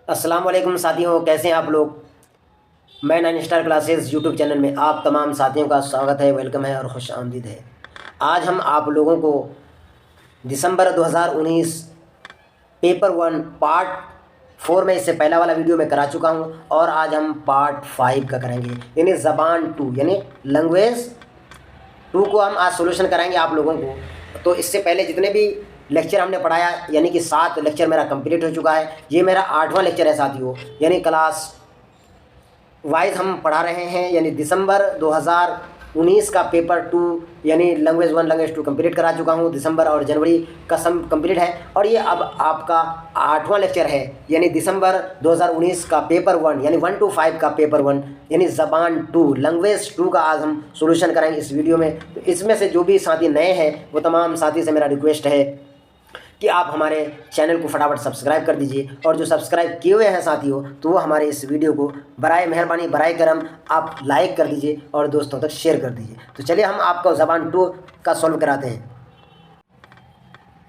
अस्सलाम वालेकुम साथियों, कैसे हैं आप लोग। मैं 9 स्टार क्लासेस यूट्यूब चैनल में आप तमाम साथियों का स्वागत है, वेलकम है और खुश आमदीद है। आज हम आप लोगों को दिसंबर 2019 पेपर 1 पार्ट 4 में इससे पहला वाला वीडियो में करा चुका हूं और आज हम पार्ट 5 का करेंगे, यानी ज़बान 2 यानी लैंग्वेज 2 को हम आज सोल्यूशन कराएंगे आप लोगों को। तो इससे पहले जितने भी लेक्चर हमने पढ़ाया, यानी कि 7 लेक्चर मेरा कंप्लीट हो चुका है। ये मेरा 8वां लेक्चर है साथियों, यानी क्लास वाइज हम पढ़ा रहे हैं। यानी दिसंबर 2019 का पेपर 2 यानी लैंग्वेज 1 लैंग्वेज 2 कंप्लीट करा चुका हूँ। दिसंबर और जनवरी का सम कंप्लीट है और ये अब आपका 8वां लेक्चर है, यानी दिसंबर 2019 का पेपर 1 यानी 1 to 5 का पेपर 1 यानी ज़बान 2 लैंग्वेज 2 का आज हम सोल्यूशन कराएंगे इस वीडियो में। तो इसमें से जो भी साथी नए हैं वो तमाम साथी से मेरा रिक्वेस्ट है कि आप हमारे चैनल को फटाफट सब्सक्राइब कर दीजिए, और जो सब्सक्राइब किए हुए हैं साथियों तो वो हमारे इस वीडियो को बराए मेहरबानी बराए करम आप लाइक कर दीजिए और दोस्तों तक शेयर कर दीजिए। तो चलिए हम आपको ज़बान 2 का सॉल्व कराते हैं।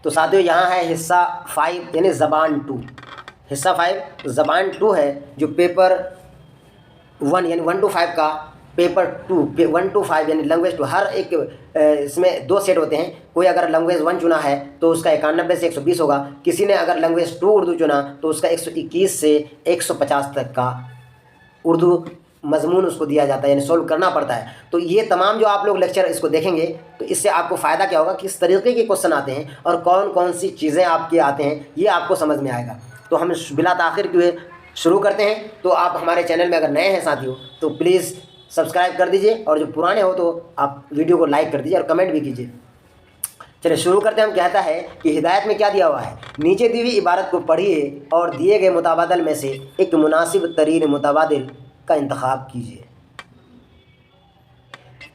तो साथियों यहाँ है हिस्सा 5 यानी ज़बान 2। हिस्सा 5 ज़बान 2 है, जो पेपर 1 यानी 1 to 5 का पेपर 2 1 to 5 यानी लैंग्वेज 2 हर एक इसमें 2 सेट होते हैं। कोई अगर लैंग्वेज 1 चुना है तो उसका 91 से 120 होगा। किसी ने अगर लैंग्वेज 2 उर्दू चुना तो उसका 121 से 150 तक का उर्दू मजमून उसको दिया जाता है, यानी सोल्व करना पड़ता है। तो ये तमाम जो आप लोग लेक्चर इसको देखेंगे तो इससे आपको फ़ायदा क्या होगा, किस तरीके के क्वेश्चन आते हैं और कौन कौन सी चीज़ें आपके आते हैं, ये आपको समझ में आएगा। तो हम बिला ताख़िर किए शुरू करते हैं। तो आप हमारे चैनल में अगर नए हैं साथियों तो प्लीज़ सब्सक्राइब कर दीजिए, और जो पुराने हो तो आप वीडियो को लाइक कर दीजिए और कमेंट भी कीजिए। चलिए शुरू करते हैं। हम कहता है कि हिदायत में क्या दिया हुआ है, नीचे दी हुई इबारत को पढ़िए और दिए गए मुताबादल में से एक मुनासिब तरीन मुताबादिल का इंतखाब कीजिए।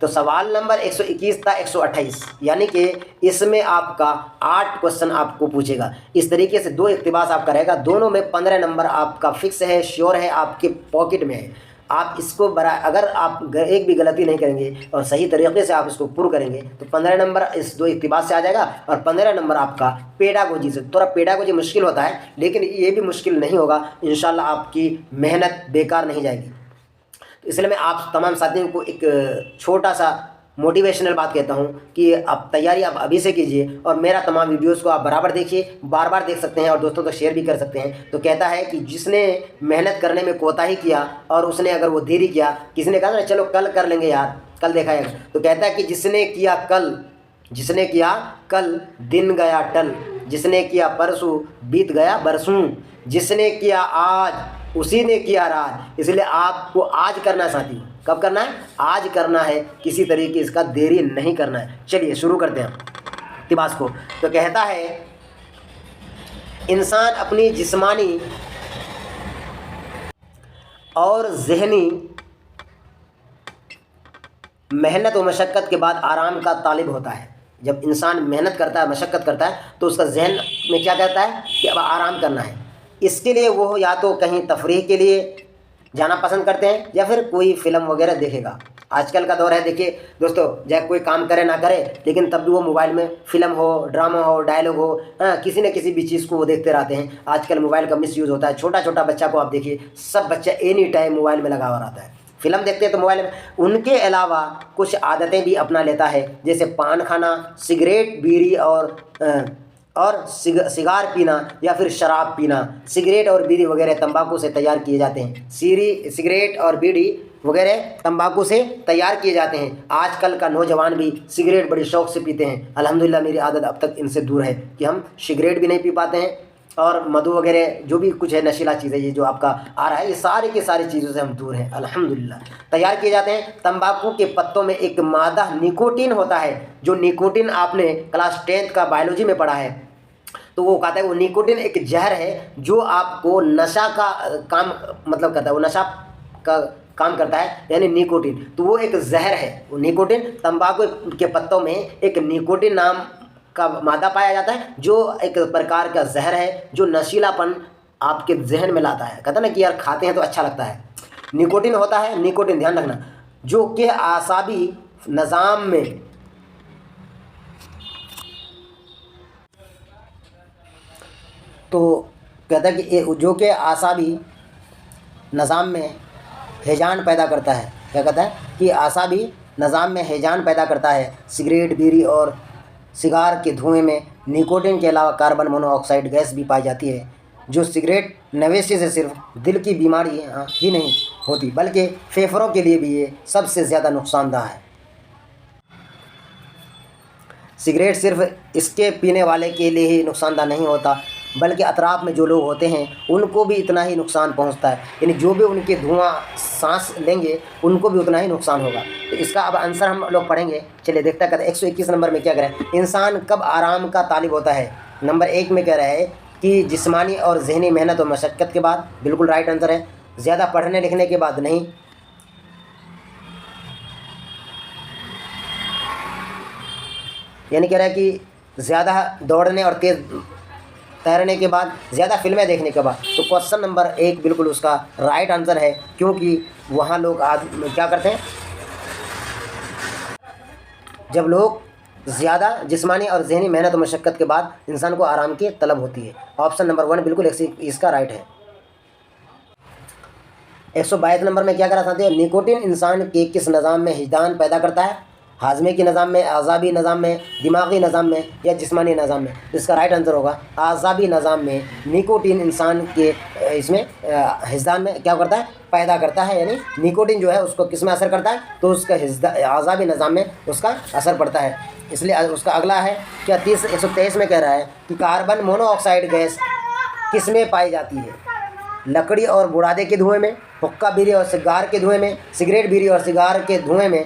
तो सवाल नंबर 121 था 128, यानी कि इसमें आपका 8 क्वेश्चन आपको पूछेगा। इस तरीके से 2 इक़्तिबास आपका रहेगा, दोनों में 15 नंबर आपका फिक्स है, श्योर है, आपके पॉकेट में है। आप इसको अगर आप एक भी गलती नहीं करेंगे और सही तरीके से आप इसको पूरा करेंगे तो 15 नंबर इस 2 इक़्तिबास से आ जाएगा और 15 नंबर आपका पेडागोजी से। थोड़ा पेडागोजी मुश्किल होता है, लेकिन ये भी मुश्किल नहीं होगा इंशाल्लाह, आपकी मेहनत बेकार नहीं जाएगी। तो इसलिए मैं आप तमाम साथियों को एक छोटा सा मोटिवेशनल बात कहता हूं कि आप तैयारी आप अभी से कीजिए और मेरा तमाम वीडियोस को आप बराबर देखिए, बार बार देख सकते हैं और दोस्तों को शेयर भी कर सकते हैं। तो कहता है कि जिसने मेहनत करने में कोताही किया और उसने अगर वो देरी किया, किसी ने कहा ना चलो कल कर लेंगे यार, कल देखा जाएगा, तो कहता है कि जिसने किया कल दिन गया टल, जिसने किया परसों बीत गया बरसों, जिसने किया आज उसी ने किया रात। इसलिए आपको आज करना है साथियों। कब करना है? आज करना है, किसी तरीके इसका देरी नहीं करना है। चलिए शुरू करते हैं इक़्तिबास को। तो कहता है इंसान अपनी जिस्मानी और ज़हनी मेहनत व मशक्क़त के बाद आराम का तालिब होता है। जब इंसान मेहनत करता है, मशक्क़त करता है, तो उसका जहन में क्या कहता है कि अब आराम करना है। इसके लिए वो या तो कहीं तफरीह के लिए जाना पसंद करते हैं या फिर कोई फ़िल्म वगैरह देखेगा। आजकल का दौर है, देखिए दोस्तों, चाहे कोई काम करे ना करे लेकिन तब भी वो मोबाइल में फ़िल्म हो, ड्रामा हो, डायलॉग हो, किसी न किसी भी चीज़ को वो देखते रहते हैं। आजकल मोबाइल का मिसयूज़ होता है। छोटा छोटा बच्चा को आप देखिए, सब बच्चा एनी टाइम मोबाइल में लगा हुआ रहता है। फ़िल्म देखते हैं तो मोबाइल में। उनके अलावा कुछ आदतें भी अपना लेता है, जैसे पान खाना, सिगरेट, बीड़ी और सिगार पीना या फिर शराब पीना। सिगरेट और बीड़ी वगैरह तंबाकू से तैयार किए जाते हैं। सिगरेट और बीड़ी वगैरह तंबाकू से तैयार किए जाते हैं। आजकल का नौजवान भी सिगरेट बड़ी शौक़ से पीते हैं। अल्हम्दुलिल्लाह मेरी आदत अब तक इनसे दूर है कि हम सिगरेट भी नहीं पी पाते हैं, और मधु वगैरह जो भी कुछ है नशीला चीज़ है ये जो आपका आ रहा है, ये सारी की सारी चीज़ों से हम दूर हैं अल्हम्दुलिल्लाह। तैयार किए जाते हैं। तंबाकू के पत्तों में एक मादा निकोटीन होता है, जो निकोटीन आपने क्लास 10th का बायोलॉजी में पढ़ा है। तो वो कहता है वो निकोटीन एक जहर है जो आपको नशा का काम मतलब करता है, वो नशा का काम करता है, यानी निकोटीन। तो वो एक जहर है वो निकोटीन। तंबाकू के पत्तों में एक निकोटीन नाम का मादा पाया जाता है, जो एक प्रकार का जहर है, जो नशीलापन आपके जहन में लाता है। कहता है ना कि यार खाते हैं तो अच्छा लगता है। निकोटीन होता है, निकोटीन ध्यान रखना, जो कि आसाबी निज़ाम में तो कहता है कि जो कि आसाबी निज़ाम में हिजान पैदा करता है। क्या कहता है कि आसाबी निज़ाम में हिजान पैदा करता है। सिगरेट, बीड़ी और सिगार के धुएं में निकोटीन के अलावा कार्बन मोनोऑक्साइड गैस भी पाई जाती है, जो सिगरेट नवेशी से सिर्फ दिल की बीमारी ही नहीं होती बल्कि फेफड़ों के लिए भी ये सबसे ज़्यादा नुकसानदाह है। सिगरेट सिर्फ इसके पीने वाले के लिए ही नुकसानदाह नहीं होता बल्कि अतराफ़ में जो लोग होते हैं उनको भी इतना ही नुकसान पहुंचता है, यानी जो भी उनके धुआं सांस लेंगे उनको भी उतना ही नुकसान होगा। तो इसका अब आंसर हम लोग पढ़ेंगे। चलिए देखते हैं। 121 नंबर में क्या कह रहा है, इंसान कब आराम का तालिब होता है। नंबर 1 में कह रहा है कि जिस्मानी और जहनी मेहनत और मशक्क़त के बाद, बिल्कुल राइट आंसर है। ज़्यादा पढ़ने लिखने के बाद नहीं, यानी कह रहा है कि ज़्यादा दौड़ने और तेज़ तैरने के बाद, ज़्यादा फिल्में देखने के बाद। तो क्वेश्चन नंबर 1 बिल्कुल उसका राइट आंसर है, क्योंकि वहाँ लोग क्या करते हैं, जब लोग ज़्यादा जिस्मानी और जहनी मेहनत और मशक्क़त के बाद इंसान को आराम की तलब होती है। ऑप्शन नंबर 1 बिल्कुल इसका राइट है। 122 नंबर में क्या करा चाहते हैं, निकोटीन इंसान के किस निज़ाम में हिजान पैदा करता है। हाजमे के निज़ाम में, आज़ाबी निज़ाम में, दिमागी निज़ाम में या जिस्मानी निज़ाम में। इसका राइट आंसर होगा आज़ाबी निज़ाम में निकोटीन इंसान के इसमें हिजान में क्या करता है, पैदा करता है। यानी निकोटीन जो है उसको किस में असर करता है, तो उसका आज़ाबी निज़ाम में उसका असर पड़ता है। इसलिए उसका अगला है क्या 123 में कह रहा है कि कार्बन मोनोऑक्साइड गैस किस में पाई जाती है। लकड़ी और बुरादे के धुएँ में, हुक्का, बीड़ी और सिगार के धुएँ में, सिगरेट, बीड़ी और सिगार के धुएँ में।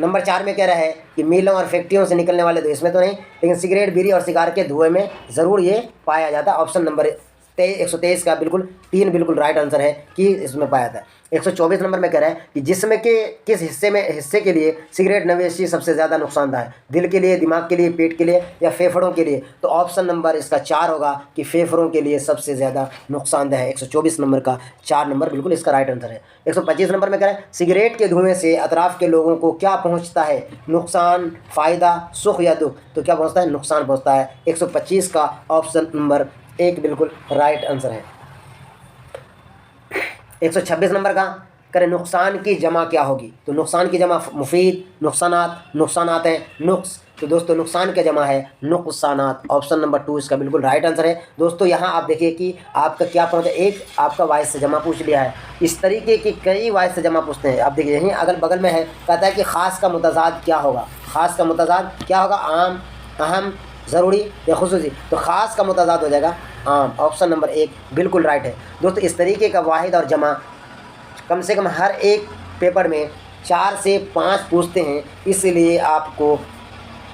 नंबर 4 में कह रहा है कि मिलों और फैक्ट्रियों से निकलने वाले धुएं, इसमें तो नहीं, लेकिन सिगरेट, बीड़ी और सिगार के धुएं में ज़रूर ये पाया जाता है। ऑप्शन नंबर 123 का बिल्कुल 3 बिल्कुल राइट आंसर है कि इसमें पाया जाता है। 124 नंबर में कह रहा है कि जिस्म के किस हिस्से के लिए सिगरेट नवेशी सबसे ज़्यादा नुकसानदायक है। दिल के लिए, दिमाग के लिए, पेट के लिए या फेफड़ों के लिए। तो ऑप्शन नंबर इसका 4 होगा कि फेफड़ों के लिए सबसे ज़्यादा नुकसानदेह है। 124 नंबर का 4 नंबर बिल्कुल इसका राइट आंसर है। 125 नंबर में कह रहा है सिगरेट के धुएँ से अतराफ़ के लोगों को क्या पहुँचता है, नुकसान, फ़ायदा, सुख या दुख। तो क्या पहुँचता है, नुकसान पहुँचता है। 125 का ऑप्शन नंबर 1 बिल्कुल राइट आंसर है। 126 नंबर का करें, नुकसान की जमा क्या होगी। तो नुकसान की जमा मुफीद, नुकसानात हैं, नुक्स। तो दोस्तों नुकसान की जमा है नुकसानात। ऑप्शन नंबर 2 इसका बिल्कुल राइट आंसर है। दोस्तों यहाँ आप देखिए कि आपका क्या पहुँचा, एक आपका वाइस से जमा पूछ लिया है। इस तरीके की कई वाइस से जमा पूछते हैं। आप देखिए यहीं अगल बगल में है, कहता है कि ख़ास का मुतज़ाद क्या होगा। ख़ास का मुतज़ाद क्या होगा, आम, अहम, ज़रूरी या खुसूसी। तो ख़ास का मुतज़ाद हो जाएगा आम। ऑप्शन नंबर 1 बिल्कुल राइट है। दोस्तों इस तरीके का वाहिद और जमा कम से कम हर एक पेपर में 4 से 5 पूछते हैं, इसलिए आपको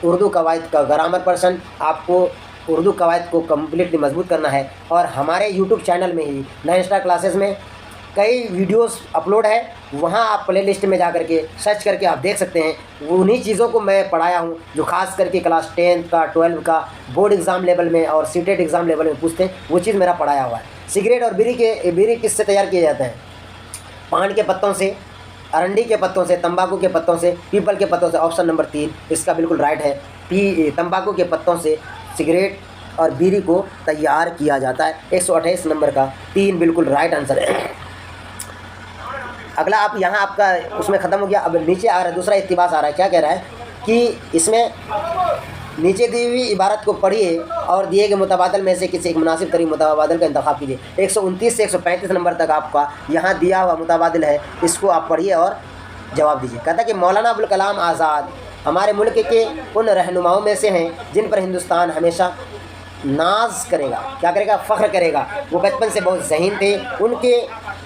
उर्दू कवायद का ग्रामर पर्सन, आपको उर्दू कवायद को कम्प्लीटली मजबूत करना है। और हमारे यूट्यूब चैनल में ही 9 स्टार क्लासेस में कई वीडियोस अपलोड है, वहाँ आप प्ले लिस्ट में जा कर के सर्च करके आप देख सकते हैं। उन्हीं चीज़ों को मैं पढ़ाया हूँ जो खास करके क्लास 10 का, 12 का, बोर्ड एग्ज़ाम लेवल में और सीटेट एग्ज़ाम लेवल में पूछते हैं, वो चीज़ मेरा पढ़ाया हुआ है। सिगरेट और बीड़ी किससे तैयार किए जाते हैं, पान के पत्तों से, अरंडी के पत्तों से, तंबाकू के पत्तों से, पीपल के पत्तों से। ऑप्शन नंबर 3 इसका बिल्कुल राइट है। तंबाकू के पत्तों से सिगरेट और बीड़ी को तैयार किया जाता है। 128 नंबर का 3 बिल्कुल राइट आंसर है। अगला आप यहाँ आपका उसमें ख़त्म हो गया। अब नीचे आ रहा है दूसरा इक़्तिबास आ रहा है। क्या कह रहा है कि इसमें नीचे दी हुई इबारत को पढ़िए और दिए गए मुतबादल में से किसी एक मुनासिब तरीन मुतबादल का इंतखाब कीजिए। 129 से 135 नंबर तक आपका यहाँ दिया हुआ मुतबादल है, इसको आप पढ़िए और जवाब दीजिए। कहता है कि मौलाना अबुल कलाम आज़ाद हमारे मुल्क के उन रहनुमाओं में से हैं जिन पर हिंदुस्तान हमेशा नाज करेगा, क्या करेगा, फ़ख्र करेगा। वो बचपन से बहुत ज़हीन थे,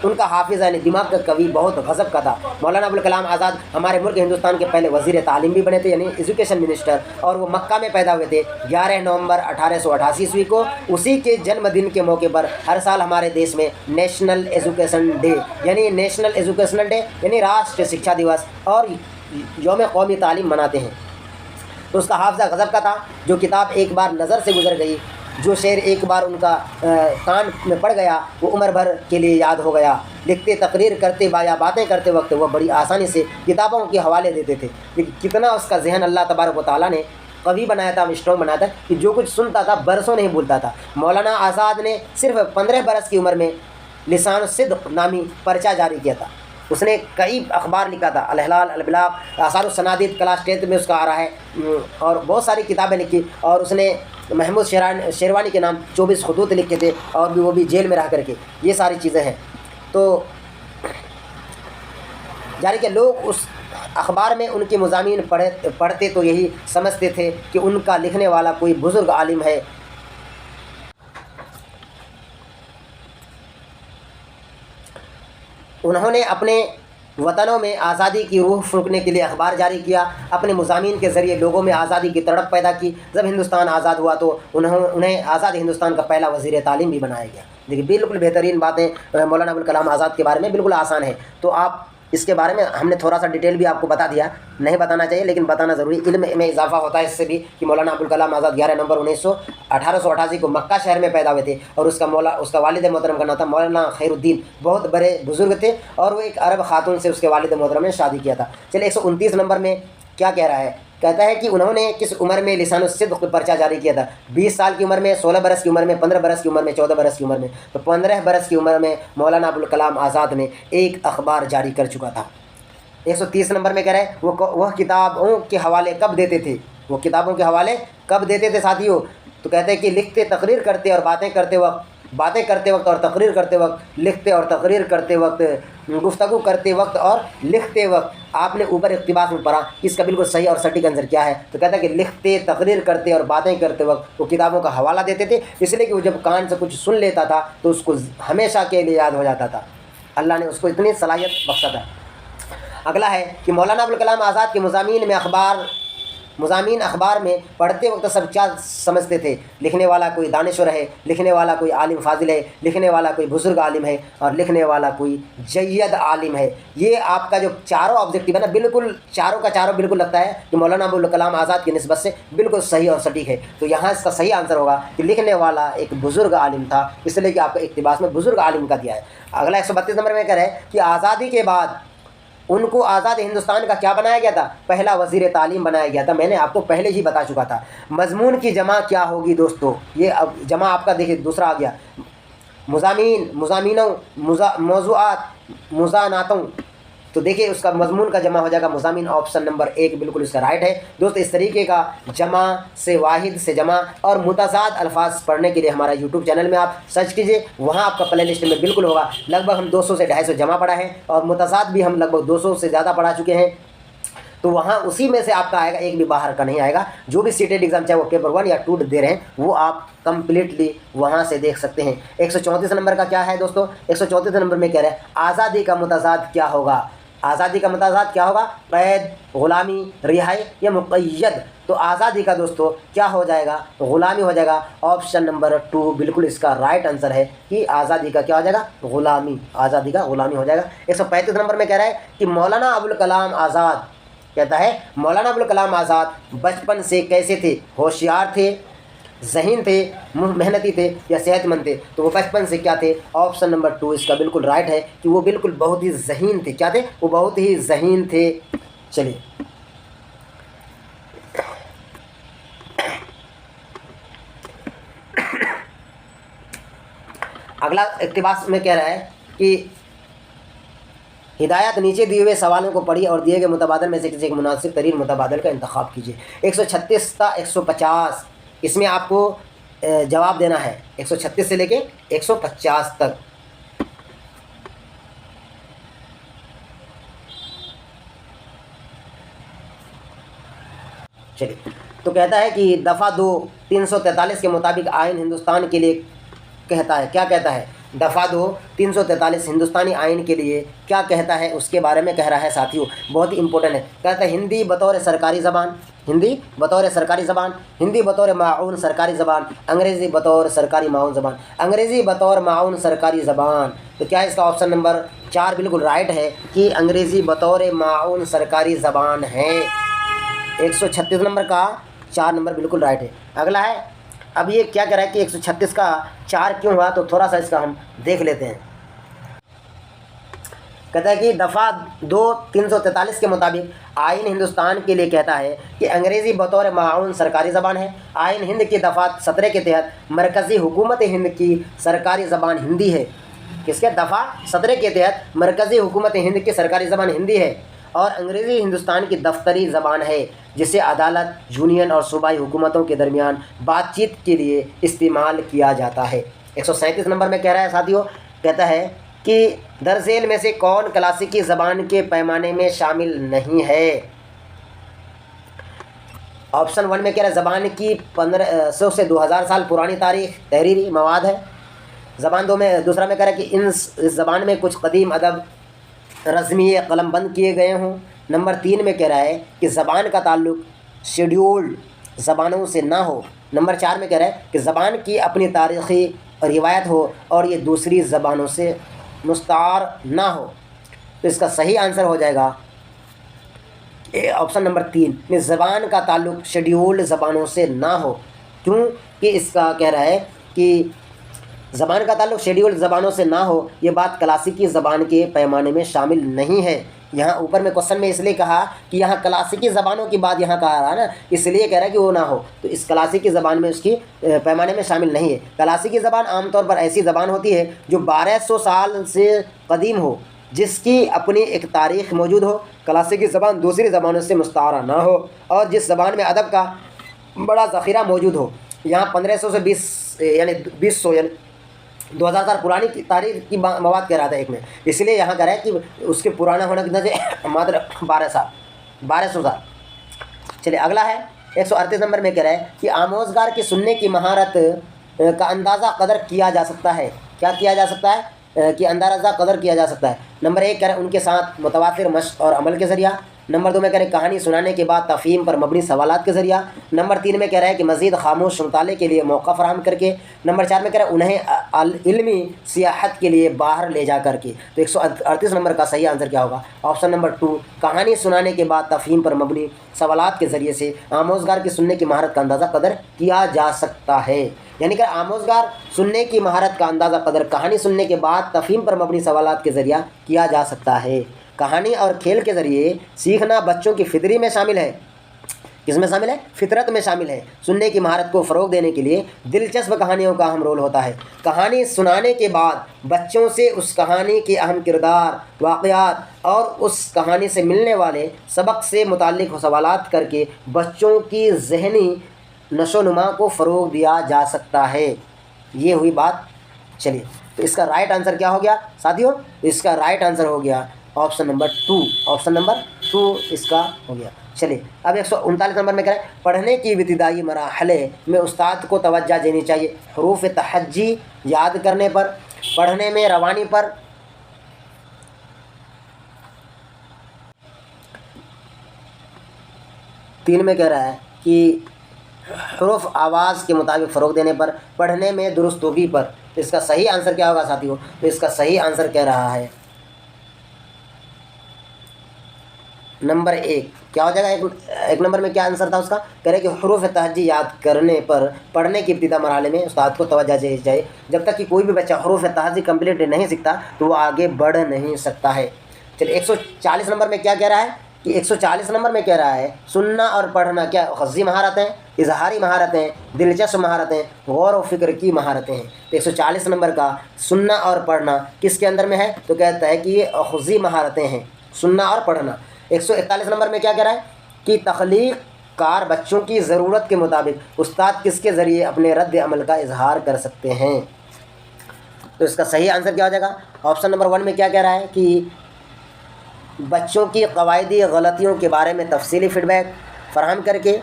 उनका हाफिज़ यानी दिमाग का कवि बहुत गज़ब का था। मौलाना अबुल कलाम आज़ाद हमारे मुल्क हिंदुस्तान के पहले वज़ीर तालीम भी बने थे, यानी एजुकेशन मिनिस्टर, और वो मक्का में पैदा हुए थे 11 नवंबर 1888 ईस्वी को। उसी के जन्मदिन के मौके पर हर साल हमारे देश में नेशनल एजुकेशन डे यानी राष्ट्रीय शिक्षा दिवस और यौम कौमी तालीम मनाते हैं। तो उसका हाफ़ज़ा गज़ब का था। जो किताब एक बार नज़र से गुजर गई, जो शेर एक बार उनका कान में पड़ गया, वो उम्र भर के लिए याद हो गया। लिखते, तकरीर करते या बातें करते वक्त वह बड़ी आसानी से किताबों के हवाले देते थे। लेकिन कितना उसका ज़हन अल्लाह तबारक व तआला ने कवि बनाया था, स्ट्रॉन्ग बनाया था कि जो कुछ सुनता था बरसों नहीं भूलता था। मौलाना आज़ाद ने सिर्फ 15 बरस की उम्र में लिसान सिद्क़ नामी पर्चा जारी किया था। उसने कई अखबार लिखा था, अल हिलाल, अल बिलाग, आसार सनादिद, क्लास 10th में उसका आ रहा है, और बहुत सारी किताबें लिखी। और उसने महमूद शेरवानी के नाम 24 खतूत लिखे थे, और भी वो भी जेल में रह करके। ये सारी चीज़ें हैं। तो जारी के लोग उस अखबार में उनके मज़ामीन पढ़ते तो यही समझते थे कि उनका लिखने वाला कोई बुज़ुर्ग आलिम है। उन्होंने अपने वतनों में आज़ादी की रूह फूंकने के लिए अखबार जारी किया। अपने मज़ामीन के ज़रिए लोगों में आज़ादी की तड़प पैदा की। जब हिंदुस्तान आज़ाद हुआ तो उन्हें आज़ाद हिंदुस्तान का पहला वज़ीर तालीम भी बनाया गया। देखिए, बिल्कुल बेहतरीन बातें मौलाना अबुल कलाम आज़ाद के बारे में, बिल्कुल आसान है। तो आप इसके बारे में हमने थोड़ा सा डिटेल भी आपको बता दिया, नहीं बताना चाहिए लेकिन बताना ज़रूरी, इल्म में इजाफा होता है इससे भी, कि मौलाना अबुल कलाम आज़ाद 11 नवंबर 1888 को मक्का शहर में पैदा हुए थे। और उसका वालिद मोहतरम का नाम था मौलाना खैरुद्दीन। बहुत बड़े बुज़ुर्ग थे, और वो एक अरब खातून से उसके वालिद मोहतरम ने शादी किया था। चलिए, 129 नंबर में क्या कह रहा है? कहता है कि उन्होंने किस उम्र में लिसान सिद्क़ पर्चा जारी किया था? 20 साल की उम्र में, 16 बरस की उम्र में, 15 बरस की उम्र में, 14 बरस की उम्र में। तो 15 बरस की उम्र में मौलाना अबुल कलाम आज़ाद ने एक अखबार जारी कर चुका था। 130 नंबर में कह रहे हैं वह किताबों के हवाले कब देते थे? वो किताबों के हवाले कब देते थे साथियों? तो कहते हैं कि लिखते, तकरीर करते और बातें करते वक्त और तकरीर करते वक्त, लिखते और तकरीर करते वक्त, गुफ्तगू करते वक्त और लिखते वक्त। आपने ऊपर इक़्तिबास में पढ़ा कि इसका बिल्कुल सही और सटीक आंसर क्या है? तो कहता है कि लिखते, तकरीर करते और बातें करते वक्त वो किताबों का हवाला देते थे, इसलिए कि वो जब कान से कुछ सुन लेता था तो उसको हमेशा के लिए याद हो जाता था। अल्लाह ने उसको इतनी सलाहियत बख्शा था। अगला है कि मौलाना अबुल कलाम आज़ाद के मज़ामीन अखबार में पढ़ते वक्त सब क्या समझते थे? लिखने वाला कोई दानिश्वर है, लिखने वाला कोई आलिम फाजिल है, लिखने वाला कोई बुज़ुर्ग आलिम है, और लिखने वाला कोई जय्यद आलिम है। ये आपका जो चारों ऑब्जेक्टिव है ना, बिल्कुल चारों का चारों बिल्कुल लगता है कि मौलाना अबुल कलाम आज़ाद की निस्बत से बिल्कुल सही और सटीक है। तो यहाँ इसका सही आंसर होगा कि लिखने वाला एक बुज़ुर्ग आलिम था, इसलिए कि आपका इक़्तिबास में बुज़ुर्ग आलिम का दिया है। अगला 132 नंबर में कह रहे हैं कि आज़ादी के बाद उनको आज़ाद हिंदुस्तान का क्या बनाया गया था? पहला वज़ीर तालीम बनाया गया था। मैंने आपको पहले ही बता चुका था। मज़मून की जमा क्या होगी दोस्तों? ये अब जमा आपका देखिए दूसरा आ गया, मज़ामीनों, मौज़ूआत, मुज़ानातों। तो देखिए उसका मज़मून का जमा हो जाएगा मुज़ामिन। ऑप्शन नंबर 1 बिल्कुल इसका राइट है दोस्तों। इस तरीके का जमा से, वाहिद से जमा और मुतज़ाद अल्फाज पढ़ने के लिए हमारा यूट्यूब चैनल में आप सर्च कीजिए, वहाँ आपका प्ले लिस्ट में बिल्कुल होगा। लगभग हम 200 से 250 जमा पढ़ा है, और मुतज़ाद भी हम लगभग 200 से ज़्यादा पढ़ा चुके हैं। तो वहाँ उसी में से आपका आएगा, एक भी बाहर का नहीं आएगा। जो भी सीटेड एग्जाम चाहे वो पेपर 1 या 2 दे रहे हैं, वो आप कंप्लीटली वहाँ से देख सकते हैं। 134 नंबर का क्या है दोस्तों? 134 नंबर में कह रहे हैं आज़ादी का मुतज़ाद क्या होगा? आज़ादी का मुतज़ाद क्या होगा? कैद, ग़ुलामी, रिहाई या मुक़य्यद। तो आज़ादी का दोस्तों क्या हो जाएगा? ग़ुलामी हो जाएगा। ऑप्शन नंबर 2 बिल्कुल इसका राइट आंसर है कि आज़ादी का क्या हो जाएगा? ग़ुलामी। आज़ादी का ग़ुलामी हो जाएगा। 135 नंबर में कह रहा है कि मौलाना अबुल कलाम आज़ाद, कहता है मौलाना अबुल कलाम आज़ाद बचपन से कैसे थे? होशियार थे, ज़हीन थे, मेहनती थे या सेहतमंद थे? तो वो बचपन से क्या थे? ऑप्शन नंबर 2 इसका बिल्कुल राइट है कि वो बिल्कुल बहुत ही ज़हीन थे। क्या थे? वो बहुत ही ज़हीन थे। चलिए, अगला इक़्तिबास में कह रहा है कि हिदायत नीचे दिए हुए सवालों को पढ़िए और दिए गए मुतबादल में से किसी एक मुनासिब तरीन मुतबादल का इंतखाब कीजिए। 136 था 150, इसमें आपको जवाब देना है 136 से लेके 150 तक। चलिए, तो कहता है कि दफ़ा 2 343 के मुताबिक आइन हिंदुस्तान के लिए कहता है, क्या कहता है? दफ़ा 2 343 हिंदुस्तानी आइन के लिए क्या कहता है, उसके बारे में कह रहा है साथियों। बहुत ही इंपॉर्टेंट है। कहता है हिंदी बतौर सरकारी ज़बान, हिंदी बतौर सरकारी ज़बान, हिंदी बतौर माऊन सरकारी ज़बान, अंग्रेज़ी बतौर सरकारी माऊन ज़बान, अंग्रेज़ी बतौर माऊन सरकारी ज़बान। तो क्या इसका ऑप्शन नंबर 4 बिल्कुल राइट है कि अंग्रेज़ी बतौर माऊन सरकारी ज़बान है। 136 नंबर का 4 नंबर बिल्कुल राइट है। अगला है, अब ये क्या कह रहा है कि 136 का 4 क्यों हुआ, तो थोड़ा सा इसका हम देख लेते हैं। कहता है कि दफ़ा 2 343 के मुताबिक आइन हिंदुस्तान के लिए कहता है कि अंग्रेज़ी बतौर माऊन सरकारी ज़बान है। आइन हिंद की दफ़ा 17 के तहत मरकज़ी हुकूमत हिंद की सरकारी ज़बान हिंदी है। किसके दफ़ा 17 के तहत मरकज़ी हुकूमत हिंद की सरकारी ज़बान हिंदी है और अंग्रेज़ी हिंदुस्तान की दफ्तरी ज़बान है जिसे अदालत, यूनियन और सूबाई हुकूमतों के दरमियान बातचीत के लिए इस्तेमाल किया जाता है। 137 नंबर में कह रहा है साथियों, कहता है कि दरअसल में से कौन क्लासिकी ज़बान के पैमाने में शामिल नहीं है। ऑप्शन 1 में कह रहा है ज़बान की 1500 से 2000 साल पुरानी तारीख तहरीरी मवाद है। ज़बान दूसरा में कह रहा है कि इस ज़बान में कुछ कदीम अदब रज़मिये कलमबंद किए गए हों। नंबर 3 में कह रहा है कि ज़बान का ताल्लुक़ शेड्यूल्ड ज़बानों से ना हो। नंबर 4 में कह रहा है कि ज़बान की अपनी तारीख़ी रिवायत हो और ये दूसरी ज़बानों से मुस्तार ना हो। तो इसका सही आंसर हो जाएगा ऑप्शन नंबर 3 में ज़बान का ताल्लुक़ शेड्यूल्ड ज़बानों से ना हो। क्यों कि इसका कह रहा है कि ज़बान का ताल्लुक़ शेड्यूल्ड ज़बानों से ना हो, ये बात क्लासिकी ज़बान के पैमाने में शामिल नहीं है। यहाँ ऊपर में क्वेश्चन में इसलिए कहा कि यहाँ क्लासिकी ज़बानों की बात यहाँ कहा रहा है ना, इसलिए कह रहा है कि वो ना हो, तो इस क्लासिकी ज़बान में उसकी पैमाने में शामिल नहीं है। क्लासिकी ज़बान आमतौर पर ऐसी ज़बान होती है जो 1200 साल से कदीम हो, जिसकी अपनी एक तारीख़ मौजूद हो। क्लासिकी ज़बान दूसरी ज़बानों से मुस्तारा ना हो और जिस ज़बान में अदब का बड़ा ज़ख़ीरा मौजूद हो। यहाँ 1500 से 20 यानी 2000 यानी 2000 साल पुरानी तारीख की मवाद कह रहा था एक में, इसलिए यहाँ कह रहा है कि उसके पुराना होना कितना चाहिए, मात्र 1200 साल। चलिए अगला है 138 नंबर में कह रहा है कि आमोज़गार की सुनने की महारत का अंदाज़ा कदर किया जा सकता है। क्या किया जा सकता है कि अंदाज़ा कदर किया जा सकता है। नंबर 1 कह रहे हैं उनके साथ मुतवातिर मश्क और अमल के ज़रिया। नंबर 2 में कह रहे हैं कहानी सुनाने के बाद तफ़हीम पर मबनी सवालात के ज़रिया। नंबर 3 में कह रहा है कि मज़ीद खामोश मुताले के लिए मौका फ़राहम करके। नंबर 4 में कह रहा है उन्हें इल्मी सियाहत के लिए बाहर ले जा करके। तो 138 नंबर का सही आंसर क्या होगा, ऑप्शन नंबर 2 कहानी सुनाने के बाद तफ़हीम पर मबनी सवालात के ज़रिए से आमोज़गार की सुनने की महारत का अंदाज़ा कदर किया जा सकता है। यानी कि आमोज़गार सुनने की महारत का अंदाज़ा कदर कहानी सुनने के बाद तफ़हीम पर मबनी सवालात के ज़रिया किया जा सकता है। कहानी और खेल के ज़रिए सीखना बच्चों की फितरी में शामिल है। किस में शामिल है, फितरत में शामिल है। सुनने की महारत को फ़रोग़ देने के लिए दिलचस्प कहानियों का अहम रोल होता है। कहानी सुनाने के बाद बच्चों से उस कहानी के अहम किरदार, वाक़यात और उस कहानी से मिलने वाले सबक से मुताल्लिक़ सवालात करके बच्चों की ज़हनी नशोनुमा को फ़रोग़ दिया जा सकता है। ये हुई बात। चलिए तो इसका राइट आंसर क्या हो गया साथियों, इसका राइट आंसर हो गया ऑप्शन नंबर 2। ऑप्शन नंबर 2 इसका हो गया। चलिए अब 139 नंबर में कह रहे हैं पढ़ने की इब्तिदाई मराहले में उस्ताद को तवज्जो देनी चाहिए हरूफ तहज्जी याद करने पर, पढ़ने में रवानी पर, तीन में कह रहा है कि हरूफ आवाज़ के मुताबिक फ़रोग़ देने पर, पढ़ने में दुरुस्तगी पर। तो इसका सही आंसर क्या होगा साथियों, तो इसका सही आंसर कह रहा है नंबर 1। क्या हो जाएगा, एक नंबर में क्या आंसर था उसका, कह रहे कि हरूफ तहज्जी याद करने पर पढ़ने की इब्तिदा मरहले में उस्ताद को तवज्जो देनी चाहिए। जब तक कि कोई भी बच्चा हरूफ तहज्जी कंप्लीट नहीं सीखता तो वो आगे बढ़ नहीं सकता है। चलिए 140 नंबर में क्या कह रहा है कि 140 नंबर में कह रहा है सुनना और पढ़ना क्या ख़ज़ी महारतें, इजहारी महारतें, दिलचस्प महारतें, गौर व फिक्र की महारतें हैं। तो 140 नंबर का सुनना और पढ़ना किसके अंदर में है, तो कहता है कि ये ख़ज़ी महारतें हैं, सुनना और पढ़ना। 141 नंबर में क्या कह रहा है कि तख्लीक़ कार बच्चों की ज़रूरत के मुताबिक उस्ताद किसके ज़रिए अपने रद्द अमल का इजहार कर सकते हैं। तो इसका सही आंसर क्या हो जाएगा, ऑप्शन नंबर 1 में क्या कह रहा है कि बच्चों की क़वायदी गलतियों के बारे में तफसीली फ़ीडबैक फ़राहम करके।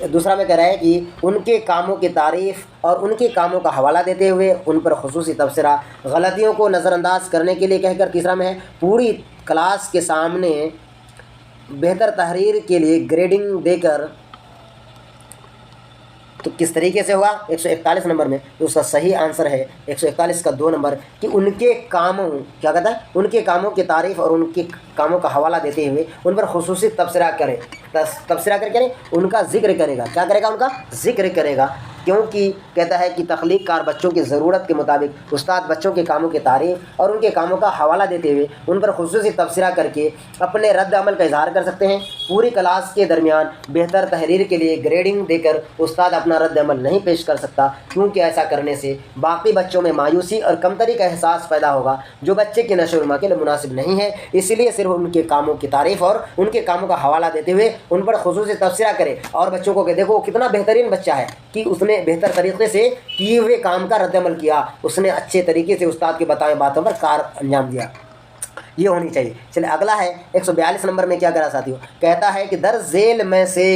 दूसरा में कह रहा है कि उनके कामों की तारीफ़ और उनके कामों का हवाला देते हुए उन पर ख़ुसूसी तबसरा, गलतियों को नज़रअंदाज करने के लिए कहकर। तीसरा में है पूरी क्लास के सामने बेहतर तहरीर के लिए ग्रेडिंग देकर। तो किस तरीके से होगा 141 नंबर में, तो उसका सही आंसर है 141 का 2 नंबर कि उनके कामों, क्या कहता है, उनके कामों की तारीफ़ और उनके कामों का हवाला देते हुए उन पर खुसूसी तबसरा करे, तबसरा करके उनका जिक्र करेगा। क्या करेगा, उनका जिक्र करेगा। کیونکہ کہتا ہے کہ تخلیق کار بچوں کی ضرورت کے مطابق استاد بچوں کے کاموں کی تعریف اور ان کے کاموں کا حوالہ دیتے ہوئے ان پر خصوصی تبصرہ کر کے اپنے رد عمل کا اظہار کر سکتے ہیں۔ پوری کلاس کے درمیان بہتر تحریر کے لیے گریڈنگ دے کر استاد اپنا رد عمل نہیں پیش کر سکتا، کیونکہ ایسا کرنے سے باقی بچوں میں مایوسی اور کمتری کا احساس پیدا ہوگا جو بچے کی نشو و نما کے لیے مناسب نہیں ہے۔ اسی لیے صرف ان کے کاموں کی تعریف اور ان کے کاموں کا حوالہ دیتے ہوئے ان پر خصوصی تبصرہ کرے اور بچوں کو کہ دیکھو کتنا بہترین بچہ ہے کہ اس نے بہتر طریقے سے کیے ہوئے کام کا رد عمل کیا، اس نے اچھے طریقے سے استاد کے بتائے باتوں پر کار انجام دیا، یہ ہونی چاہیے۔ چلے اگلا ہے 142 نمبر میں کیا کرا ساتھیوں، کہتا ہے کہ در ذیل میں سے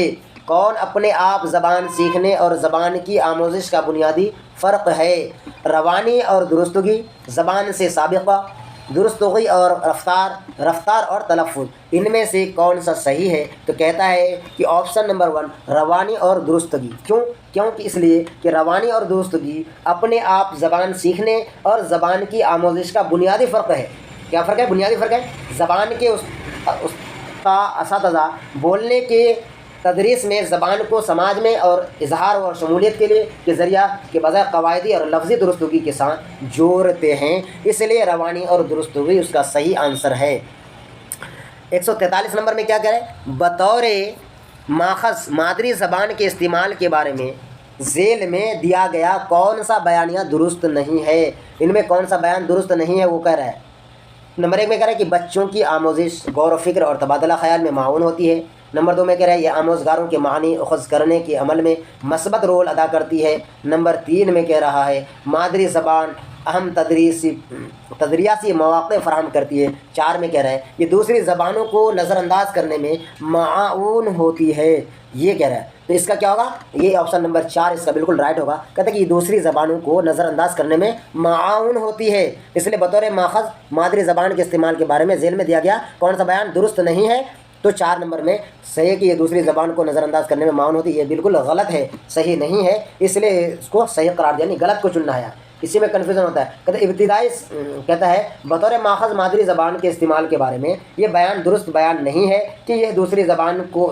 کون اپنے آپ زبان سیکھنے اور زبان کی آموزش کا بنیادی فرق ہے؟ روانی اور درستگی، زبان سے سابقہ، درستگی اور رفتار اور تلفظ، ان میں سے کون سا صحیح ہے؟ تو کہتا ہے کہ آپشن نمبر 1 روانی اور درستگی۔ کیونکہ اس لیے کہ روانی اور درستگی اپنے آپ زبان سیکھنے اور زبان کی آموزش کا بنیادی فرق ہے۔ کیا فرق ہے؟ بنیادی فرق ہے۔ زبان کے اساتذہ بولنے کے تدریس میں زبان کو سماج میں اور اظہار اور شمولیت کے ذریعہ کے بجائے قواعدی اور لفظی درستگی کے ساتھ جوڑتے ہیں، اس لیے روانی اور درستگی اس کا صحیح آنسر ہے۔ 143 نمبر میں کیا کریں؟ بطور ماخذ مادری زبان کے استعمال کے بارے میں ذیل میں دیا گیا کون سا بیانیہ درست نہیں ہے؟ ان میں کون سا بیان درست نہیں ہے وہ کہہ رہا ہے۔ نمبر 1 میں کہہ رہا ہے کہ بچوں کی آموزش غور و فکر اور تبادلہ خیال میں معاون ہوتی ہے۔ نمبر 2 میں کہہ رہا ہے یہ آموزگاروں کے معنی اخذ کرنے کے عمل میں مثبت رول ادا کرتی ہے۔ نمبر 3 میں کہہ رہا ہے مادری زبان اہم تدریسی مواقع فراہم کرتی ہے۔ 4 میں کہہ رہا ہے یہ دوسری زبانوں کو نظر انداز کرنے میں معاون ہوتی ہے، یہ کہہ رہا ہے۔ تو اس کا کیا ہوگا؟ یہ آپشن نمبر 4 اس کا بالکل رائٹ ہوگا۔ کہتے ہیں کہ یہ دوسری زبانوں کو نظر انداز کرنے میں معاون ہوتی ہے، اس لیے بطور ماخذ مادری زبان کے استعمال کے بارے میں ذیل میں دیا گیا کون سا بیان درست نہیں ہے؟ تو 4 نمبر میں صحیح ہے کہ یہ دوسری زبان کو نظر انداز کرنے میں معاون ہوتی ہے، یہ بالکل غلط ہے، صحیح نہیں ہے، اس لیے اس کو صحیح قرار دیا، یعنی غلط کو چننا ہے۔ اسی میں کنفیوژن ہوتا ہے۔ کہتا ہے بطور ماخذ مادری زبان کے استعمال کے بارے میں یہ بیان درست بیان نہیں ہے کہ یہ دوسری زبانوں کو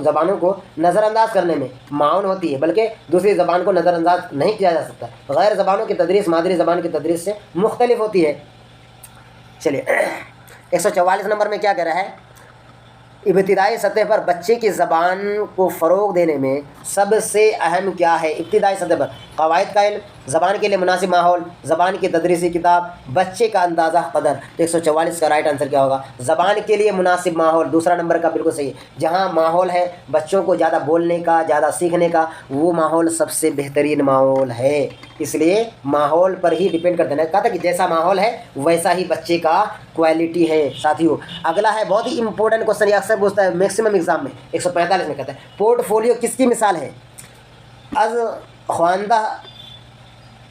نظر انداز کرنے میں معاون ہوتی ہے، بلکہ دوسری زبان کو نظر انداز نہیں کیا جا سکتا۔ غیر زبانوں کی تدریس مادری زبان کی تدریس سے مختلف ہوتی ہے۔ چلیے 144 نمبر میں کیا کہہ رہا ہے؟ ابتدائی سطح پر بچے کی زبان کو فروغ دینے میں سب سے اہم کیا ہے؟ ابتدائی سطح پر قواعد کا علم، زبان کے لیے مناسب ماحول، زبان کی تدریسی کتاب، بچے کا اندازہ قدر۔ تو 144 کا رائٹ آنسر کیا ہوگا؟ زبان کے لیے مناسب ماحول، دوسرا نمبر کا بالکل صحیح ہے۔ جہاں ماحول ہے بچوں کو زیادہ بولنے کا، زیادہ سیکھنے کا، وہ ماحول سب سے بہترین ماحول ہے، اس لیے ماحول پر ہی ڈپینڈ کرتے ہیں۔ کہا تھا کہ جیسا ماحول ہے ویسا ہی بچے کا کوالٹی ہے۔ ساتھیوں اگلا ہے بہت ہی امپورٹنٹ کوشچن، یہ اکثر پوچھتا ہے میکسیمم ایگزام میں۔ 145 میں کہتا ہے پورٹ فولیو کس کی مثال ہے؟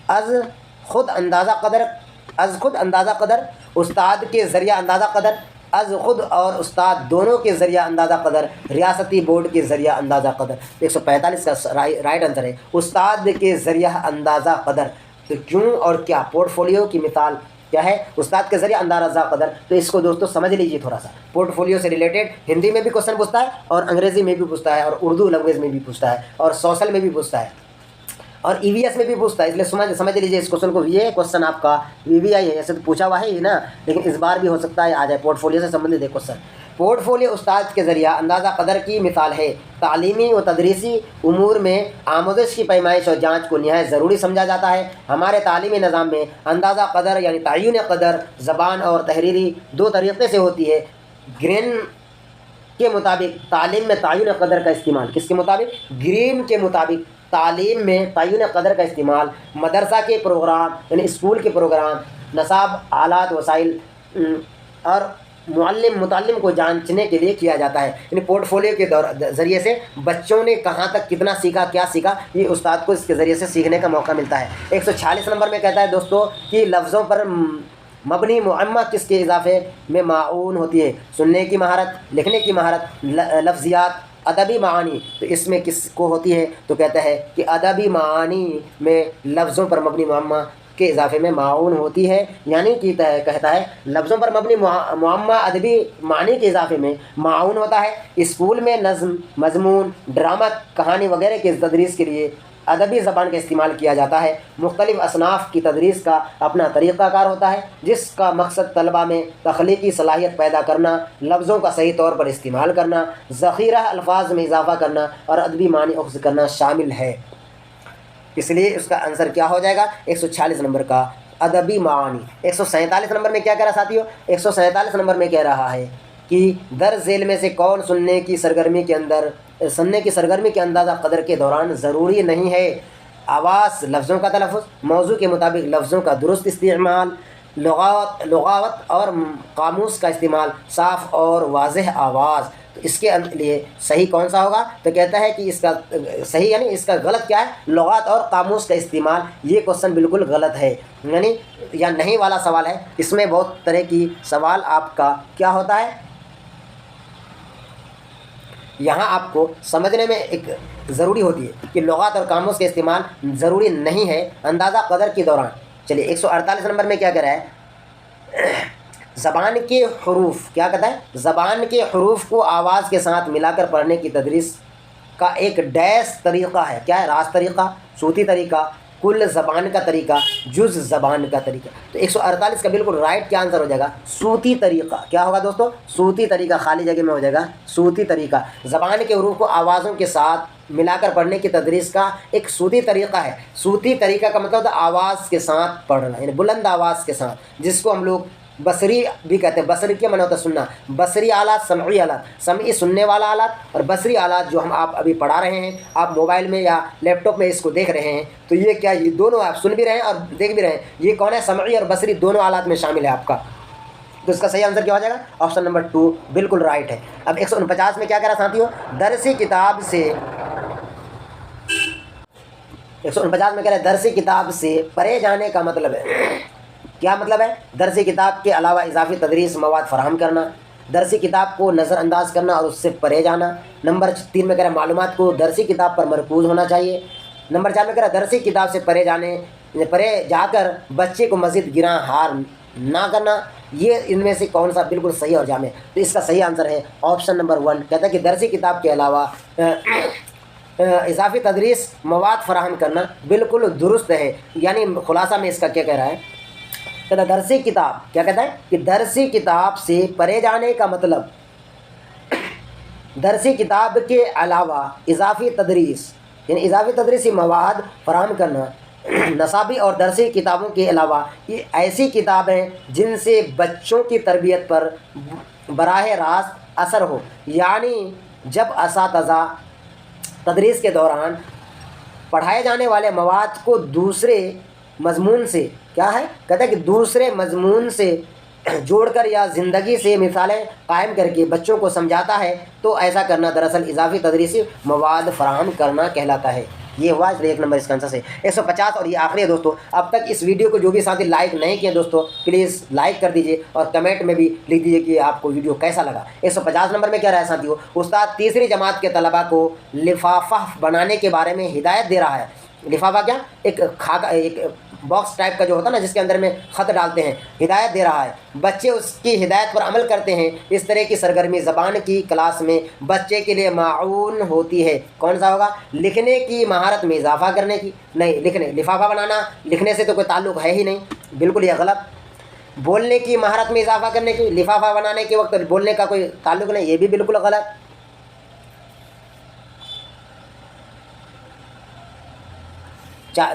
از خود اندازہ قدر، استاد کے ذریعہ اندازہ قدر، از خود اور استاد دونوں کے ذریعہ اندازہ قدر، ریاستی بورڈ کے ذریعہ اندازہ قدر۔ 145 کا رائٹ آنسر ہے استاد کے ذریعہ اندازہ قدر۔ تو کیوں اور کیا پورٹ فولیو کی مثال کیا ہے؟ استاد کے ذریعہ اندازہ قدر۔ تو اس کو دوستوں سمجھ لیجیے تھوڑا سا، پورٹ فولیو سے ریلیٹڈ ہندی میں بھی کوشچن پوچھتا ہے اور انگریزی میں بھی پوچھتا ہے اور اردو لینگویج میں بھی پوچھتا ہے اور سوشل میں بھی پوچھتا ہے اور ای وی ایس میں بھی پوچھتا ہے، اس لیے سمجھ لیجیے اس کوشچن کو۔ یہ کوشچن آپ کا وی وی آئی ہے، ایسے تو پوچھا ہوا ہے ہی نا، لیکن اس بار بھی ہو سکتا ہے آ جائے۔ پورٹ فولیو سے سمبندھت ہے کوشچن۔ پورٹ فولیو استاد کے ذریعہ اندازہ قدر کی مثال ہے۔ تعلیمی و تدریسی امور میں آموزش کی پیمائش اور جانچ کو نہایت ضروری سمجھا جاتا ہے۔ ہمارے تعلیمی نظام میں اندازہ قدر یعنی تعین قدر زبان اور تحریری دو طریقے سے ہوتی ہے۔ گرین کے مطابق تعلیم میں تعین قدر کا استعمال، کس کے مطابق؟ گرین کے مطابق تعلیم میں تعین قدر کا استعمال مدرسہ کے پروگرام یعنی اسکول کے پروگرام، نصاب، آلات، وسائل اور متعلم کو جانچنے کے لیے کیا جاتا ہے۔ یعنی پورٹ فولیو کے ذریعے سے بچوں نے کہاں تک کتنا سیکھا، کیا سیکھا، یہ استاد کو اس کے ذریعے سے سیکھنے کا موقع ملتا ہے۔ 146 نمبر میں کہتا ہے دوستوں کہ لفظوں پر مبنی معمہ کس کے اضافے میں معاون ہوتی ہے؟ سننے کی مہارت، لکھنے کی مہارت، لفظیات، ادبی معانی۔ تو اس میں کس کو ہوتی ہے؟ تو کہتا ہے کہ ادبی معانی میں لفظوں پر مبنی معمہ کے اضافے میں معاون ہوتی ہے، یعنی کہ کہتا ہے لفظوں پر مبنی معمہ ادبی معنی کے اضافے میں معاون ہوتا ہے۔ اسکول میں نظم، مضمون، ڈرامہ، کہانی وغیرہ کے تدریس کے لیے ادبی زبان کا استعمال کیا جاتا ہے۔ مختلف اصناف کی تدریس کا اپنا طریقہ کار ہوتا ہے، جس کا مقصد طلباء میں تخلیقی صلاحیت پیدا کرنا، لفظوں کا صحیح طور پر استعمال کرنا، ذخیرہ الفاظ میں اضافہ کرنا اور ادبی معنی اخذ کرنا شامل ہے۔ اس لیے اس کا آنسر کیا ہو جائے گا؟ 146 نمبر کا ادبی معانی۔ 147 نمبر میں کیا کہہ رہا ساتھیو؟ 147 نمبر میں کہہ رہا ہے کہ درج ذیل میں سے کون سننے کی سرگرمی کے اندازہ قدر کے دوران ضروری نہیں ہے؟ آواز، لفظوں کا تلفظ، موضوع کے مطابق لفظوں کا درست استعمال، لغات اور قاموس کا استعمال، صاف اور واضح آواز۔ تو اس کے لیے صحیح کون سا ہوگا؟ تو کہتا ہے کہ اس کا صحیح یعنی اس کا غلط کیا ہے؟ لغات اور قاموس کا استعمال۔ یہ کوشچن بالکل غلط ہے، یعنی یا نہیں والا سوال ہے۔ اس میں بہت طرح کی سوال آپ کا کیا ہوتا ہے، یہاں آپ کو سمجھنے میں ایک ضروری ہوتی ہے کہ لغات اور قاموس کے استعمال ضروری نہیں ہے اندازہ قدر کے دوران۔ چلیے 148 نمبر میں کیا کہہ رہا ہے؟ زبان کے حروف، کیا کہتا ہے؟ زبان کے حروف کو آواز کے ساتھ ملا کر پڑھنے کی تدریس کا ایک ڈیش طریقہ ہے۔ کیا ہے؟ راست طریقہ، صوتی طریقہ، کل زبان کا طریقہ، جز زبان کا طریقہ۔ تو 148 کا بالکل رائٹ کیا آنسر ہو جائے گا؟ صوتی طریقہ۔ کیا ہوگا دوستو؟ صوتی طریقہ، خالی جگہ میں ہو جائے گا صوتی طریقہ۔ زبان کے حروف کو آوازوں کے ساتھ ملا کر پڑھنے کی تدریس کا ایک صوتی طریقہ ہے۔ صوتی طریقہ کا مطلب ہوتا ہے آواز کے ساتھ پڑھنا، یعنی بلند آواز کے ساتھ، جس کو ہم لوگ بصری بھی کہتے ہیں۔ بصری کیا معنی ہوتا ہے؟ سننا۔ بصری آلات، سمعی آلات، سمعی سننے والا آلات، اور بصری آلات جو آپ ابھی پڑھا رہے ہیں، آپ موبائل میں یا لیپ ٹاپ میں اس کو دیکھ رہے ہیں، تو یہ کیا، یہ دونوں آپ سن بھی رہے ہیں اور دیکھ بھی رہے ہیں، یہ کون ہے؟ سمعی اور بصری دونوں آلات میں شامل ہے آپ کا۔ تو اس کا صحیح آنسر کیا ہو جائے گا؟ آپشن نمبر 2 بالکل رائٹ ہے۔ اب 149 میں کیا کہہ رہا ساتھیو؟ درسی کتاب سے 149 میں کہہ رہا ہے درسی کتاب سے پرے جانے کا مطلب ہے، کیا مطلب ہے؟ درسی کتاب کے علاوہ اضافی تدریس مواد فراہم کرنا، درسی کتاب کو نظر انداز کرنا اور اس سے پرے جانا۔ نمبر 3 میں کہہ رہا ہے معلومات کو درسی کتاب پر مرکوز ہونا چاہیے۔ نمبر 4 میں کہہ رہا ہے درسی کتاب سے پرے جا کر بچے کو مزید گراں ہار نہ کرنا۔ یہ ان میں سے کون سا بالکل صحیح اور جامع ہے؟ تو اس کا صحیح آنسر ہے آپشن نمبر 1۔ کہتا ہے کہ درسی کتاب کے علاوہ اضافی تدریس مواد فراہم کرنا بالکل درست ہے۔ یعنی خلاصہ میں اس کا کیا کہہ رہا ہے؟ کہتا ہے درسی کتاب، کیا کہتا ہے کہ درسی کتاب سے پرے جانے کا مطلب درسی کتاب کے علاوہ اضافی تدریس، یعنی اضافی تدریسی مواد فراہم کرنا۔ نصابی اور درسی کتابوں کے علاوہ یہ ایسی کتابیں جن سے بچوں کی تربیت پر براہ راست اثر ہو، یعنی جب اساتذہ تدریس کے دوران پڑھائے جانے والے مواد کو دوسرے مضمون سے، کیا ہے؟ کہتا ہے کہ دوسرے مضمون سے جوڑ کر یا زندگی سے مثالیں قائم کر کے بچوں کو سمجھاتا ہے، تو ایسا کرنا دراصل اضافی تدریسی مواد فراہم کرنا کہلاتا ہے۔ یہ ہوا اس لیے 1 نمبر اس کا آنسر ہے 150۔ اور یہ آخری ہے دوستو، اب تک اس ویڈیو کو جو بھی ساتھی لائک نہیں کیے دوستو پلیز لائک کر دیجئے اور کمنٹ میں بھی لکھ دیجئے کہ آپ کو ویڈیو کیسا لگا۔ 150 نمبر میں کیا رہا ہے ساتھیوں؟ استاد تیسری جماعت کے طلباء کو لفافہ بنانے کے بارے میں ہدایت دے رہا ہے۔ لفافہ کیا؟ ایک باکس ٹائپ کا جو ہوتا ہے نا، جس کے اندر میں خط ڈالتے ہیں، ہدایت دے رہا ہے۔ بچے اس کی ہدایت پر عمل کرتے ہیں۔ اس طرح کی سرگرمی زبان کی کلاس میں بچے کے لیے معاون ہوتی ہے۔ کون سا ہوگا؟ لکھنے کی مہارت میں اضافہ کرنے کی، نہیں، لفافہ بنانا لکھنے سے تو کوئی تعلق ہے ہی نہیں، بالکل یہ غلط۔ بولنے کی مہارت میں اضافہ کرنے کی، لفافہ بنانے کے وقت بولنے کا کوئی تعلق نہیں، یہ بھی بالکل غلط۔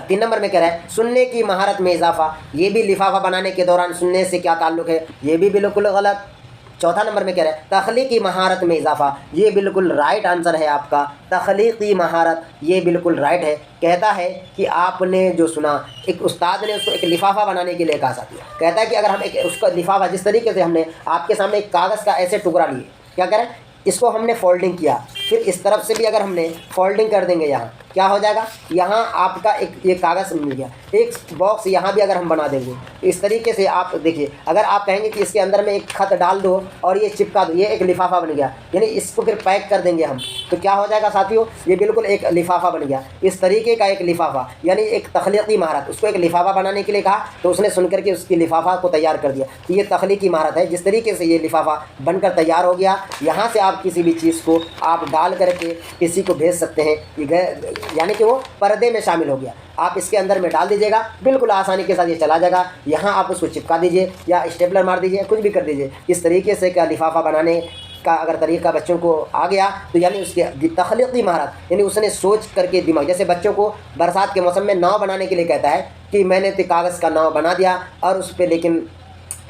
3 نمبر میں کہہ رہا ہے سننے کی مہارت میں اضافہ، یہ بھی لفافہ بنانے کے دوران سننے سے کیا تعلق ہے، یہ بھی بالکل غلط۔ 4 نمبر میں کہہ رہا ہے تخلیقی مہارت میں اضافہ، یہ بالکل رائٹ آنسر ہے آپ کا، تخلیقی مہارت یہ بالکل رائٹ ہے۔ کہتا ہے کہ آپ نے جو سنا، ایک استاد نے اس کو ایک لفافہ بنانے کے لیے کہا ساتھی، کہتا ہے کہ اگر ہم اس کا لفافہ جس طریقے سے ہم نے آپ کے سامنے ایک کاغذ کا ایسے ٹکڑا لیے، کیا کریں، اس کو ہم نے فولڈنگ کیا، پھر اس طرف سے بھی اگر ہم نے فولڈنگ کر دیں گے، یہاں کیا ہو جائے گا، یہاں آپ کا ایک یہ کاغذ مل گیا، ایک باکس یہاں بھی اگر ہم بنا دیں گے اس طریقے سے، آپ دیکھیے اگر آپ کہیں گے کہ اس کے اندر میں ایک خط ڈال دو اور یہ چپکا دو، یہ ایک لفافہ بن گیا، یعنی اس کو پھر پیک کر دیں گے ہم، تو کیا ہو جائے گا ساتھیوں، یہ بالکل ایک لفافہ بن گیا۔ اس طریقے کا ایک لفافہ، یعنی ایک تخلیقی مہارت، اس کو ایک لفافہ بنانے کے لیے کہا تو اس نے سن کر کے اس کی لفافہ کو تیار کر دیا، تو یہ تخلیقی مہارت ہے۔ جس طریقے سے یہ لفافہ بن کر تیار ہو گیا، یہاں سے آپ کسی بھی چیز کو آپ ڈال کر کے کسی کو بھیج سکتے ہیں، یہ यानी कि वो पर्दे में शामिल हो गया। आप इसके अंदर में डाल दीजिएगा, बिल्कुल आसानी के साथ ये चला जाएगा। यहाँ आप उसको चिपका दीजिए या स्टेपलर मार दीजिए, कुछ भी कर दीजिए। इस तरीके से का लिफाफा बनाने का अगर तरीका बच्चों को आ गया तो यानी उसकी तख्लीकी महारत, यानी उसने सोच करके दिमाग, जैसे बच्चों को बरसात के मौसम में नाव बनाने के लिए कहता है कि मैंने तो कागज़ का नाव बना दिया और उस पर लेकिन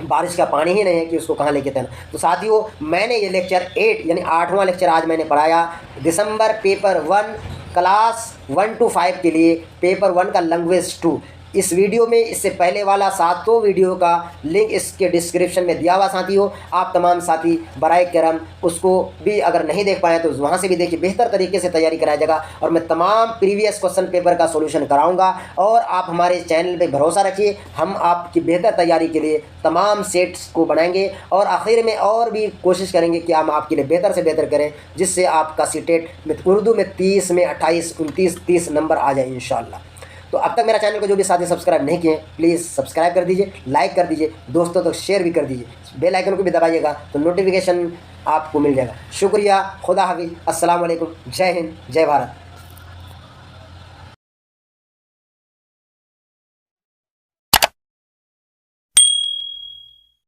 बारिश का पानी ही नहीं है कि उसको कहाँ लेके तैरना। तो साथियों, मैंने ये लेक्चर 8 यानी 8वां लेक्चर आज मैंने पढ़ाया दिसंबर पेपर 1 क्लास 1 to 5 के लिए, पेपर 1 का लैंग्वेज 2। इस वीडियो में इससे पहले वाला 7 वीडियो का लिंक इसके डिस्क्रिप्शन में दिया हुआ साथियों। आप तमाम साथी बराए करम उसको भी अगर नहीं देख पाए तो वहाँ से भी देखिए, बेहतर तरीके से तैयारी कराया जाएगा और मैं तमाम प्रीवियस क्वेश्चन पेपर का सॉल्यूशन कराऊंगा। और आप हमारे चैनल पे भरोसा रखिए, हम आपकी बेहतर तैयारी के लिए तमाम सेट्स को बनाएंगे और आखिर में और भी कोशिश करेंगे कि हम आपके लिए बेहतर से बेहतर करें, जिससे आपका सीटेट में उर्दू में 30 में 28, 29, 30 नंबर आ जाए इंशाअल्लाह। तो अब तक मेरा चैनल को जो भी साथी सब्सक्राइब नहीं किए प्लीज़ सब्सक्राइब कर दीजिए, लाइक कर दीजिए, दोस्तों तक शेयर भी कर दीजिए, बेल आइकन को भी दबाइएगा तो नोटिफिकेशन आपको मिल जाएगा। शुक्रिया, खुदा हाफिज़, अस्सलाम वालेकुम, जय हिंद, जय भारत।